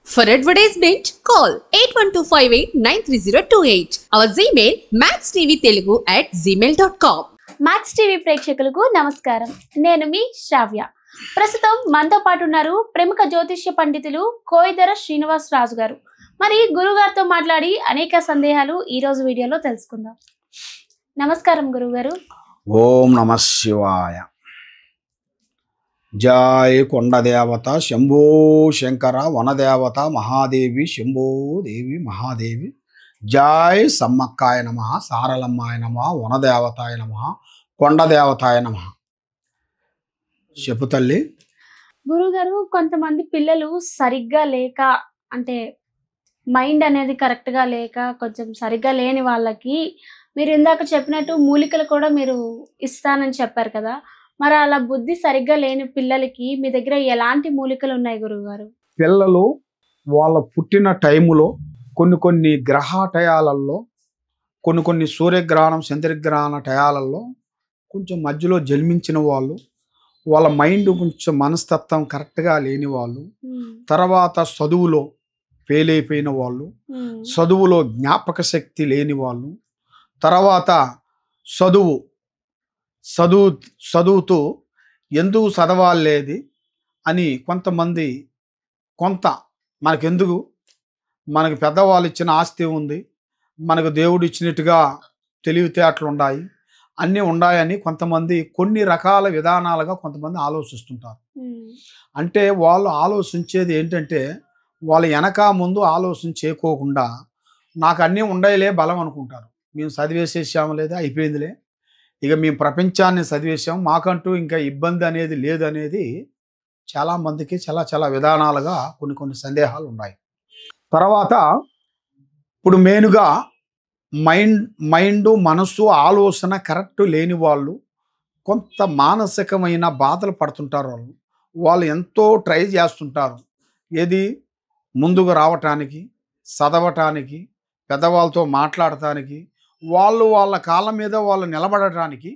For advertisement, call 8125893028. Our Gmail maxtvtelugu@gmail.com. Max TV ప్రేక్షకులకు నమస్కారం. నేను మీ శ్రావ్య. ప్రస్తుతం మనతో పాటు ఉన్నారు ప్రముఖ జ్యోతిష్య పండితులు కోయిదర శ్రీనివాస్ రాజు గారు. మరి గురుగారితో మాట్లాడి అనేక సందేహాలు ఈ రోజు వీడియోలో తెలుసుకుందాం. నమస్కారం గురుగారు. ఓం నమ శివాయ. జయ కొండదేవత శంభో శంకర వనదేవత మహాదేవి శంభో దేవి మహాదేవి. జయ సమ్మక్కాయ నమ, సారలమ్మాయ నమ, వనదేవతాయ నమ, కొండదేవతాయ నమ. చెప్పు తల్లి. గురుగారు, కొంతమంది పిల్లలు సరిగ్గా లేక, అంటే మైండ్ అనేది కరెక్ట్గా లేక, కొంచెం సరిగ్గా లేని వాళ్ళకి మీరు ఇందాక చెప్పినట్టు మూలికలు కూడా మీరు ఇస్తానని చెప్పారు కదా, మరి అలా బుద్ధి సరిగ్గా లేని పిల్లలకి మీ దగ్గర ఎలాంటి మూలికలు ఉన్నాయి గురువుగారు? పిల్లలు వాళ్ళ పుట్టిన టైములో కొన్ని గ్రహ టయాలలో, కొన్ని సూర్యగ్రహణం చంద్రగ్రహణ టయాలలో కొంచెం మధ్యలో జన్మించిన వాళ్ళు, వాళ్ళ మైండ్ కొంచెం మనస్తత్వం కరెక్ట్గా లేని వాళ్ళు, తర్వాత చదువులో ఫెయిల్ అయిపోయిన వాళ్ళు, చదువులో జ్ఞాపక శక్తి లేని వాళ్ళు, తర్వాత చదువుతూ ఎందుకు చదవాలేది అని కొంతమంది, మనకెందుకు, మనకు పెద్దవాళ్ళు ఇచ్చిన ఆస్తి ఉంది, మనకు దేవుడు ఇచ్చినట్టుగా తెలివితేటలు ఉన్నాయి, అన్నీ ఉన్నాయని కొంతమంది కొన్ని రకాల విధానాలుగా కొంతమంది ఆలోచిస్తుంటారు. అంటే వాళ్ళు ఆలోచించేది ఏంటంటే, వాళ్ళు వెనక ముందు ఆలోచన చేయకోకుండా నాకు అన్నీ ఉండయిలే బలం అనుకుంటారు. మేము చదివేసేసాము, లేదా అయిపోయిందిలే, ఇక మేము ప్రపంచాన్ని చదివేసాము, మాకంటూ ఇంకా ఇబ్బంది అనేది లేదనేది చాలామందికి చాలా విధానాలుగా కొన్ని సందేహాలు ఉన్నాయి. తర్వాత ఇప్పుడు మెయిన్గా మైండ్ మనస్సు ఆలోచన కరెక్ట్ లేని వాళ్ళు కొంత మానసికమైన బాధలు పడుతుంటారు. వాళ్ళు ఎంతో ట్రై చేస్తుంటారు, ఏది ముందుకు రావటానికి, చదవటానికి, పెద్దవాళ్ళతో మాట్లాడటానికి, వాళ్ళ కాళ్ళ మీద వాళ్ళు నిలబడటానికి,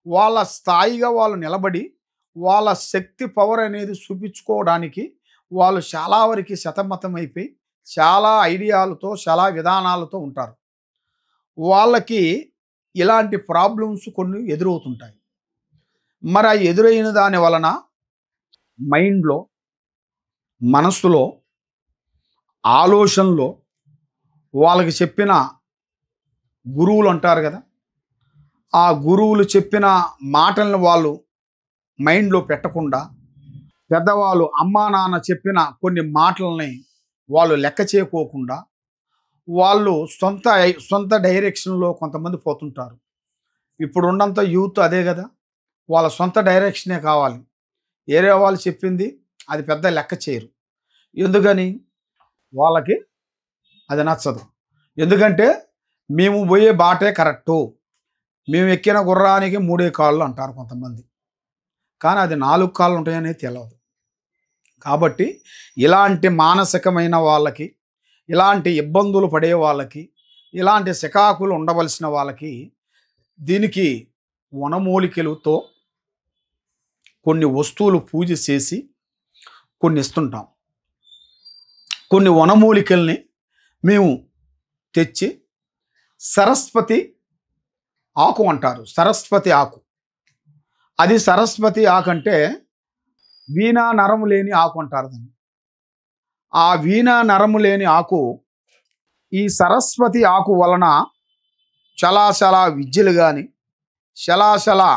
వాళ్ళ స్థాయిగా వాళ్ళు నిలబడి వాళ్ళ శక్తి పవర్ అనేది చూపించుకోవడానికి వాళ్ళు చాలా వరకు సతమతమైపోయి చాలా ఐడియాలతో చాలా విధానాలతో ఉంటారు. వాళ్ళకి ఇలాంటి ప్రాబ్లమ్స్ కొన్ని ఎదురవుతుంటాయి. మరి ఆ ఎదురైన దాని వలన మైండ్లో, మనస్సులో, ఆలోచనలో వాళ్ళకి చెప్పిన గురువులు అంటారు కదా, ఆ గురువులు చెప్పిన మాటలను వాళ్ళు మైండ్లో పెట్టకుండా, పెద్దవాళ్ళు అమ్మా నాన్న చెప్పిన కొన్ని మాటలని వాళ్ళు లెక్క చేయకోకుండా, వాళ్ళు సొంత డైరెక్షన్లో కొంతమంది పోతుంటారు. ఇప్పుడు ఉన్నంత యూత్ అదే కదా, వాళ్ళ సొంత డైరెక్షనే కావాలి, వేరే వాళ్ళు చెప్పింది అది పెద్ద లెక్క చేయరు. ఎందుకని? వాళ్ళకి అది నచ్చదు. ఎందుకంటే మేము పోయే బాటే కరెక్టు, మేము ఎక్కిన గుర్రానికి 3 కాళ్ళు అంటారు కొంతమంది, కానీ అది 4 కాళ్ళు ఉంటాయనేది తెలియదు. కాబట్టి ఇలాంటి మానసికమైన వాళ్ళకి, ఇలాంటి ఇబ్బందులు పడే వాళ్ళకి, ఇలాంటి సికాకులు ఉండవలసిన వాళ్ళకి దీనికి వనమూలికలతో కొన్ని వస్తువులు పూజ చేసి కొన్ని ఇస్తుంటాం. కొన్ని వనమూలికల్ని మేము తెచ్చి, సరస్వతి ఆకు అంటారు, సరస్వతి ఆకు. అది సరస్వతి ఆకు అంటే వీణా నరము లేని ఆకు అంటారు దాన్ని. ఆ వీణా నరము లేని ఆకు, ఈ సరస్వతి ఆకు వలన చాలా విద్యలు కానీ, చాలా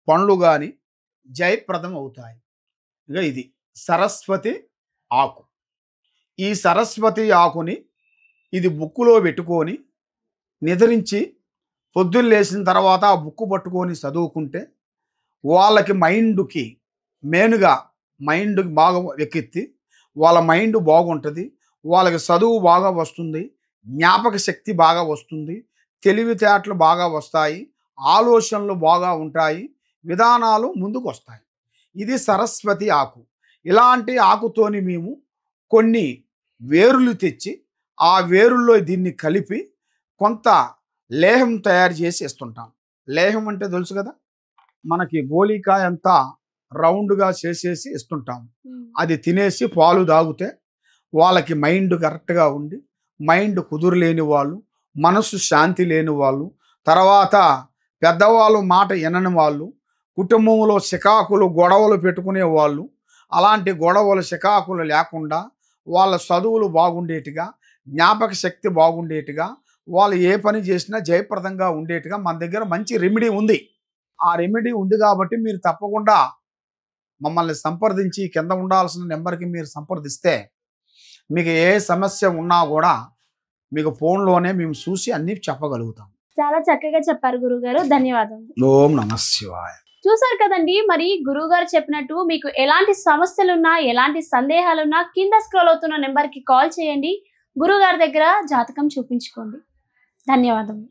పండ్లు కానీ జయప్రదం అవుతాయి. ఇక ఇది సరస్వతి ఆకు. ఈ సరస్వతి ఆకుని ఇది బుక్కులో పెట్టుకొని నిద్రించి పొద్దున్న లేచిన తర్వాత ఆ బుక్కు పట్టుకొని చదువుకుంటే వాళ్ళకి మైండ్కి మెయిన్గా మైండ్కి బాగా ఎక్కిద్ది, వాళ్ళ మైండ్ బాగుంటుంది, వాళ్ళకి చదువు బాగా వస్తుంది, జ్ఞాపక శక్తి బాగా వస్తుంది, తెలివితేటలు బాగా వస్తాయి, ఆలోచనలు బాగా ఉంటాయి, విధానాలు ముందుకు వస్తాయి. ఇది సరస్వతి ఆకు. ఇలాంటి ఆకుతోని మేము కొన్ని వేరులు తెచ్చి ఆ వేరుల్లో దీన్ని కలిపి కొంత లేహం తయారు చేసి ఇస్తుంటాం. లేహం అంటే తెలుసు కదా, మనకి గోళీకాయ అంతా రౌండ్గా చేసేసి ఇస్తుంటాం. అది తినేసి పాలు తాగితే వాళ్ళకి మైండ్ కరెక్ట్గా ఉండి మైండ్ కుదురులేని వాళ్ళు, మనసు శాంతి లేని వాళ్ళు, తర్వాత పెద్దవాళ్ళు మాట వినని వాళ్ళు, కుటుంబంలో సికాకులు గొడవలు పెట్టుకునే వాళ్ళు, అలాంటి గొడవలు సికాకులు లేకుండా వాళ్ళ చదువులు బాగుండేట్టుగా, జ్ఞాపక శక్తి బాగుండేట్టుగా, వాళ్ళు ఏ పని చేసినా జయప్రదంగా ఉండేట్టుగా మన దగ్గర మంచి రెమెడీ ఉంది. ఆ రెమెడీ ఉంది కాబట్టి మీరు తప్పకుండా మమ్మల్ని సంప్రదించి కింద ఉండాల్సిన నెంబర్కి మీరు సంప్రదిస్తే మీకు ఏ సమస్య ఉన్నా కూడా మీకు ఫోన్లోనే మేము చూసి అన్నీ చెప్పగలుగుతాం. చాలా చక్కగా చెప్పారు గురుగారు, ధన్యవాదాలు. ఓం నమః శివాయ. చూసారు కదండి, మరి గురువుగారు చెప్పినట్టు మీకు ఎలాంటి సమస్యలున్నా ఎలాంటి సందేహాలున్నా కింద స్క్రోల్ అవుతున్న నెంబర్కి కాల్ చేయండి. గురువుగారి దగ్గర జాతకం చూపించుకోండి. ధన్యవాదములు.